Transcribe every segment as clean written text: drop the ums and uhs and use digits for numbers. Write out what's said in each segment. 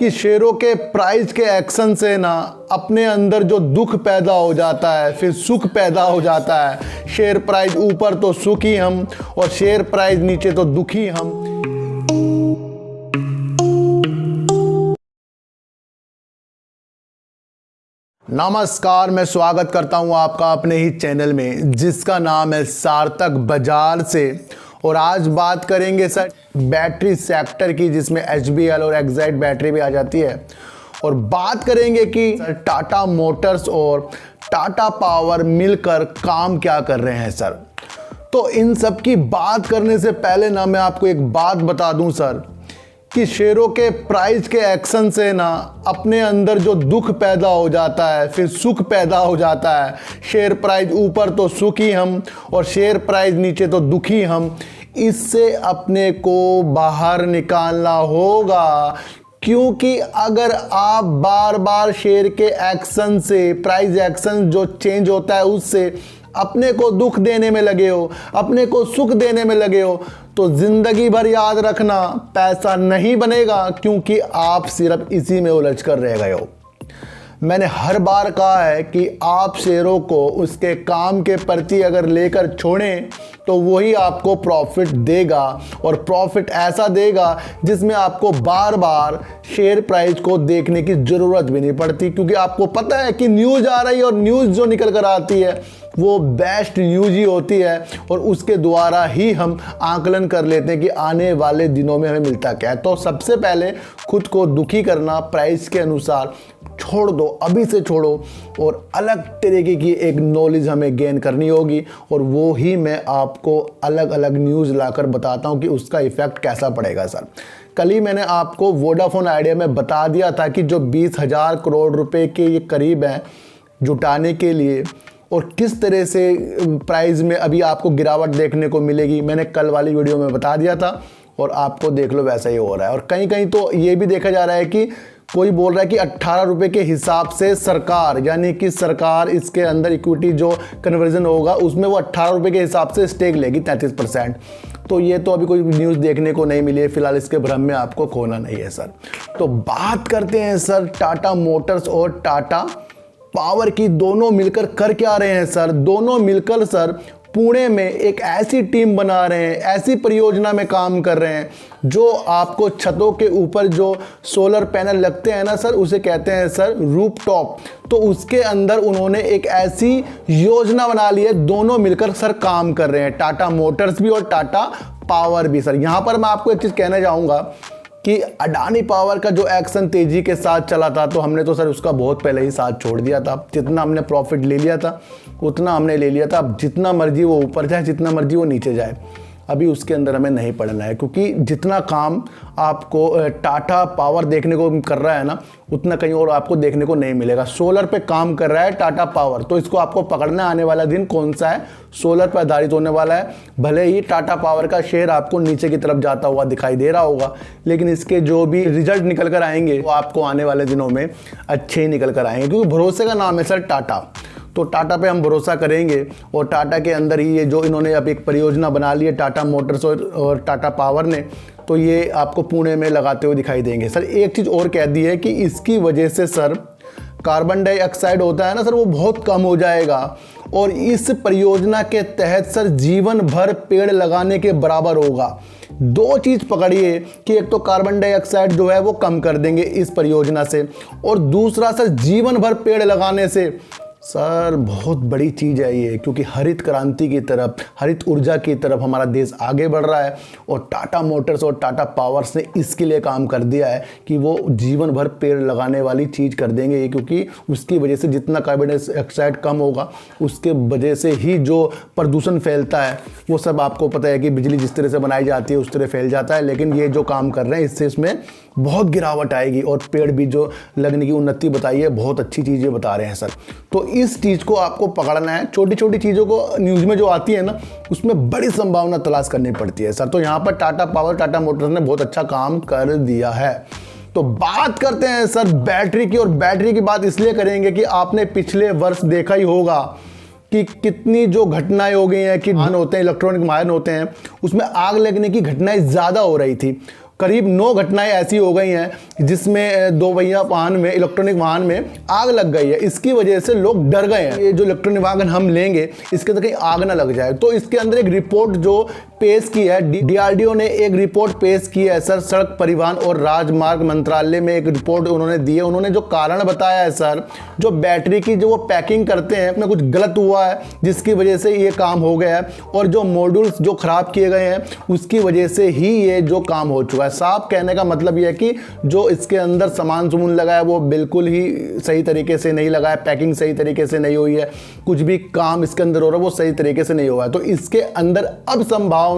कि शेयरों के प्राइस के एक्शन से ना अपने अंदर जो दुख पैदा हो जाता है फिर सुख पैदा हो जाता है। शेयर प्राइस ऊपर तो सुखी हम और शेयर प्राइस नीचे तो दुखी हम। नमस्कार, मैं स्वागत करता हूं आपका अपने ही चैनल में जिसका नाम है सार्थक बाजार से। और आज बात करेंगे सर बैटरी सेक्टर की, जिसमें HBL और एक्साइड बैटरी भी आ जाती है। और बात करेंगे कि सर टाटा मोटर्स और टाटा पावर मिलकर काम क्या कर रहे हैं सर। तो इन सब की बात करने से पहले ना मैं आपको एक बात बता दूं सर कि शेयरों के प्राइस के एक्शन से ना अपने अंदर जो दुख पैदा हो जाता है फिर सुख पैदा हो जाता है। शेयर प्राइस ऊपर तो सुखी हम और शेयर प्राइस नीचे तो दुखी हम। इससे अपने को बाहर निकालना होगा, क्योंकि अगर आप बार बार शेयर के एक्शन से, प्राइस एक्शन जो चेंज होता है उससे अपने को दुख देने में लगे हो, अपने को सुख देने में लगे हो, तो जिंदगी भर याद रखना पैसा नहीं बनेगा, क्योंकि आप सिर्फ इसी में उलझ कर रह गए हो। मैंने हर बार कहा है कि आप शेयरों को उसके काम के प्रति अगर लेकर छोड़ें तो वही आपको प्रॉफिट देगा, और प्रॉफिट ऐसा देगा जिसमें आपको बार बार शेयर प्राइस को देखने की ज़रूरत भी नहीं पड़ती, क्योंकि आपको पता है कि न्यूज़ आ रही है और न्यूज़ जो निकल कर आती है वो बेस्ट न्यूज़ ही होती है, और उसके द्वारा ही हम आकलन कर लेते हैं कि आने वाले दिनों में हमें मिलता क्या है। तो सबसे पहले खुद को दुखी करना प्राइस के अनुसार छोड़ दो, अभी से छोड़ो, और अलग तरीके की एक नॉलेज हमें गेन करनी होगी, और वो ही मैं आपको अलग अलग न्यूज़ लाकर बताता हूँ कि उसका इफ़ेक्ट कैसा पड़ेगा सर। कल ही मैंने आपको वोडाफोन आइडिया में बता दिया था कि जो 20,000 करोड़ रुपए के ये करीब हैं जुटाने के लिए, और किस तरह से प्राइस में अभी आपको गिरावट देखने को मिलेगी, मैंने कल वाली वीडियो में बता दिया था, और आपको देख लो वैसा ही हो रहा है। और कहीं कहीं तो ये भी देखा जा रहा है कि कोई बोल रहा है कि 18 रुपये के हिसाब से सरकार, यानी कि सरकार इसके अंदर इक्विटी जो कन्वर्जन होगा उसमें वो 18 रुपये के हिसाब से स्टेक लेगी 33%। तो ये तो अभी कोई न्यूज़ देखने को नहीं मिली है, फिलहाल इसके भ्रम में आपको खोना नहीं है सर। तो बात करते हैं सर टाटा मोटर्स और टाटा पावर की। दोनों मिलकर कर क्या रहे हैं सर? दोनों मिलकर सर पुणे में एक ऐसी टीम बना रहे हैं, ऐसी परियोजना में काम कर रहे हैं जो आपको छतों के ऊपर जो सोलर पैनल लगते हैं ना सर, उसे कहते हैं सर रूफटॉप। तो उसके अंदर उन्होंने एक ऐसी योजना बना ली है, दोनों मिलकर सर काम कर रहे हैं, टाटा मोटर्स भी और टाटा पावर भी सर। यहाँ पर मैं आपको एक चीज़ कहना चाहूँगा कि अडानी पावर का जो एक्शन तेजी के साथ चला था, तो हमने तो सर उसका बहुत पहले ही साथ छोड़ दिया था। जितना हमने प्रॉफिट ले लिया था उतना हमने ले लिया था। अब जितना मर्जी वो ऊपर जाए, जितना मर्जी वो नीचे जाए, अभी उसके अंदर हमें नहीं पड़ना है, क्योंकि जितना काम आपको टाटा पावर देखने को कर रहा है ना, उतना कहीं और आपको देखने को नहीं मिलेगा। सोलर पे काम कर रहा है टाटा पावर, तो इसको आपको पकड़ना आने वाला दिन कौन सा है, सोलर पर आधारित होने वाला है। भले ही टाटा पावर का शेयर आपको नीचे की तरफ जाता हुआ दिखाई दे रहा होगा, लेकिन इसके जो भी रिजल्ट निकल कर आएंगे वो आपको आने वाले दिनों में अच्छे ही निकल कर आएंगे, क्योंकि भरोसे का नाम है सर टाटा। तो टाटा पे हम भरोसा करेंगे, और टाटा के अंदर ही ये जो इन्होंने अब एक परियोजना बना ली है टाटा मोटर्स और टाटा पावर ने, तो ये आपको पुणे में लगाते हुए दिखाई देंगे सर। एक चीज़ और कह दी है कि इसकी वजह से सर कार्बन डाइऑक्साइड होता है ना सर, वो बहुत कम हो जाएगा, और इस परियोजना के तहत सर जीवन भर पेड़ लगाने के बराबर होगा। दो चीज़ पकड़िए कि एक तो कार्बन डाइऑक्साइड जो है वो कम कर देंगे इस परियोजना से, और दूसरा सर जीवन भर पेड़ लगाने से सर बहुत बड़ी चीज़ है ये, क्योंकि हरित क्रांति की तरफ, हरित ऊर्जा की तरफ हमारा देश आगे बढ़ रहा है, और टाटा मोटर्स और टाटा पावर्स ने इसके लिए काम कर दिया है कि वो जीवन भर पेड़ लगाने वाली चीज़ कर देंगे ये, क्योंकि उसकी वजह से जितना कार्बन डाइऑक्साइड कम होगा उसके वजह से ही जो प्रदूषण फैलता है वो सब आपको पता है कि बिजली जिस तरह से बनाई जाती है उस तरह फैल जाता है। लेकिन ये जो काम कर रहे हैं इससे इसमें बहुत गिरावट आएगी, और पेड़ भी जो लगने की उन्नति बताई है, बहुत अच्छी चीज़ें बता रहे हैं सर। तो इस चीज़ को आपको पकड़ना है। छोटी छोटी चीज़ों को न्यूज़ में जो आती है ना, उसमें बड़ी संभावना तलाश करनी पड़ती है सर। तो यहाँ पर टाटा पावर, टाटा मोटर्स ने बहुत अच्छा काम कर दिया है। तो बात करते हैं सर बैटरी की, और बैटरी की बात इसलिए करेंगे कि आपने पिछले वर्ष देखा ही होगा कि कितनी जो घटनाएं हो गई हैं कि वाहन होते हैं, इलेक्ट्रॉनिक वाहन होते हैं, उसमें आग लगने की घटनाएं ज़्यादा हो रही थी। करीब 9 घटनाएं ऐसी हो गई हैं जिसमें 2 पहिया वाहन में, इलेक्ट्रॉनिक वाहन में आग लग गई है। इसकी वजह से लोग डर गए हैं, ये जो इलेक्ट्रॉनिक वाहन हम लेंगे इसके अंदर कहीं आग ना लग जाए। तो इसके अंदर एक रिपोर्ट जो पेश की है, डीआरडीओ ने एक रिपोर्ट पेश की है सर। सड़क परिवहन और राजमार्ग मंत्रालय में एक रिपोर्ट उन्होंने दी है। उन्होंने जो कारण बताया है सर, जो बैटरी की जो वो पैकिंग करते हैं उसमें कुछ गलत हुआ है जिसकी वजह से ये काम हो गया है, और जो मॉड्यूल्स जो खराब किए गए हैं उसकी वजह से ही ये जो काम हो चुका है। साफ कहने का मतलब ये है कि जो इसके अंदर सामान सुमून लगा है वो बिल्कुल ही सही तरीके से नहीं लगा है, पैकिंग सही तरीके से नहीं हुई है, कुछ भी काम इसके अंदर हो रहा है वो सही तरीके से नहीं हुआ है। तो इसके अंदर अब संभावना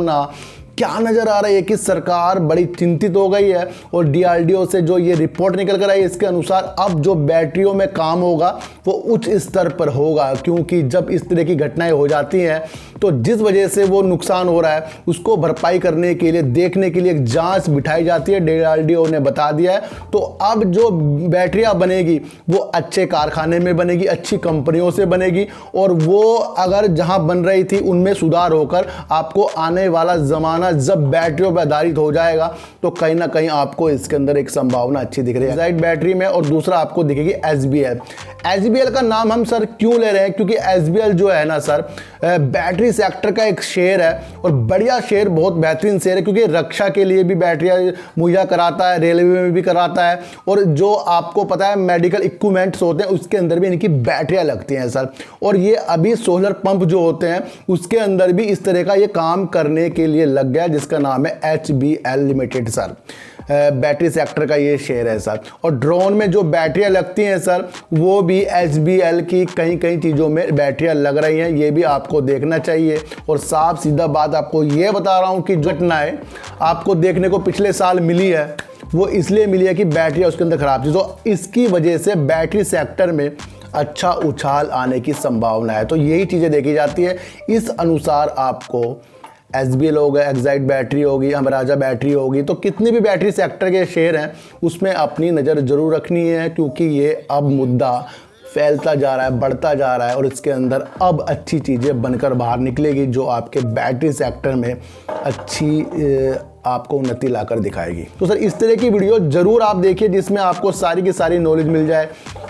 क्या नजर आ रही है कि सरकार बड़ी चिंतित हो गई है, और डीआरडीओ से जो ये रिपोर्ट निकल कर आई है इसके अनुसार अब जो बैटरियों में काम होगा वो उच्च स्तर पर होगा, क्योंकि जब इस तरह की घटनाएं हो जाती हैं तो जिस वजह से वो नुकसान हो रहा है उसको भरपाई करने के लिए, देखने के लिए एक जांच बिठाई जाती है, डीआरडीओ ने बता दिया है। तो अब जो बैटरियां बनेगी वो अच्छे कारखाने में बनेगी, अच्छी कंपनियों से बनेगी, और वो अगर जहां बन रही थी उनमें सुधार होकर आपको आने वाला जमाना जब बैटरियों पर आधारित हो जाएगा तो कहीं ना कहीं आपको इसके अंदर एक संभावना अच्छी दिख रही है एक्साइड बैटरी में। और दूसरा आपको दिखेगी एसबीएल। एसबीएल का नाम हम सर क्यों ले रहे हैं, क्योंकि एसबीएल जो है ना सर बैटरी सेक्टर का एक शेयर है, और बढ़िया शेयर, बहुत बेहतरीन शेयर है, क्योंकि रक्षा के लिए भी बैटरियां मुहैया कराता है, रेलवे में भी कराता है, और जो आपको पता है मेडिकल इक्विपमेंट्स होते हैं उसके अंदर भी इनकी बैटरियां लगती हैं सर। और ये अभी सोलर पंप जो होते हैं उसके अंदर भी इस तरह का ये काम करने के लिए लग गया, जिसका नाम है HBL limited sir. Battery sector का ये शेयर है सर। और ड्रोन में जो बैटरियां लगती हैं सर वो भी HBL की कई चीज़ों में बैटरियां लग रही हैं, ये भी आपको देखना चाहिए। और साफ सीधा बात आपको ये बता रहा हूँ कि घटनाएं आपको देखने को पिछले साल मिली है वो इसलिए मिली है कि बैटरी उसके अंदर खराब थी, तो इसकी वजह से बैटरी सेक्टर में अच्छा उछाल आने की संभावना है। तो यही चीज़ें देखी जाती है। इस अनुसार आपको SBL होगा, एक्साइड बैटरी होगी, हमराजा बैटरी होगी, तो कितनी भी बैटरी सेक्टर के शेयर हैं उसमें अपनी नज़र जरूर रखनी है, क्योंकि ये अब मुद्दा फैलता जा रहा है, बढ़ता जा रहा है, और इसके अंदर अब अच्छी चीज़ें बनकर बाहर निकलेगी जो आपके बैटरी सेक्टर में अच्छी आपको उन्नति लाकर दिखाएगी। तो सर इस तरह की वीडियो जरूर आप देखिए जिसमें आपको सारी की सारी नॉलेज मिल जाए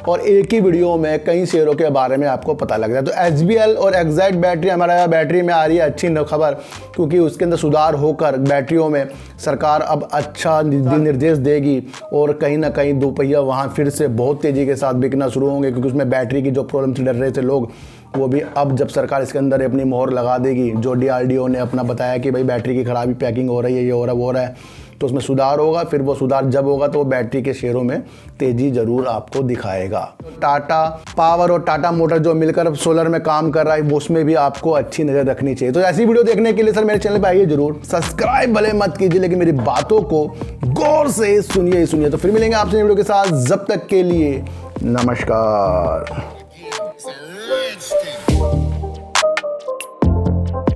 और एक ही वीडियो में कई शेयरों के बारे में आपको पता लग जाए। तो HBL और एक्साइड बैटरी हमारा बैटरी में आ रही है अच्छी खबर, क्योंकि उसके अंदर सुधार होकर बैटरियों में सरकार अब अच्छा निर्देश देगी, और कहीं ना कहीं दोपहिया वाहन फिर से बहुत तेज़ी के साथ बिकना शुरू होंगे, क्योंकि उसमें बैटरी की जो प्रॉब्लम से डर रहे थे लोग वो भी अब जब सरकार इसके अंदर अपनी मोहर लगा देगी, जो डीआरडीओ ने अपना बताया कि भाई बैटरी की खराबी, पैकिंग हो रही है, ये हो रहा है, वो हो रहा है, तो उसमें सुधार होगा। फिर वो सुधार जब होगा तो वो बैटरी के शेयरों में तेज़ी ज़रूर आपको दिखाएगा। टाटा पावर और टाटा मोटर जो मिलकर सोलर में काम कर रहा है वो उसमें भी आपको अच्छी नज़र रखनी चाहिए। तो ऐसी वीडियो देखने के लिए सर मेरे चैनल पर आइए जरूर, सब्सक्राइब भले मत कीजिए लेकिन मेरी बातों को गौर से सुनिए ही सुनिए। तो फिर मिलेंगे आपसे वीडियो के साथ, जब तक के लिए नमस्कार।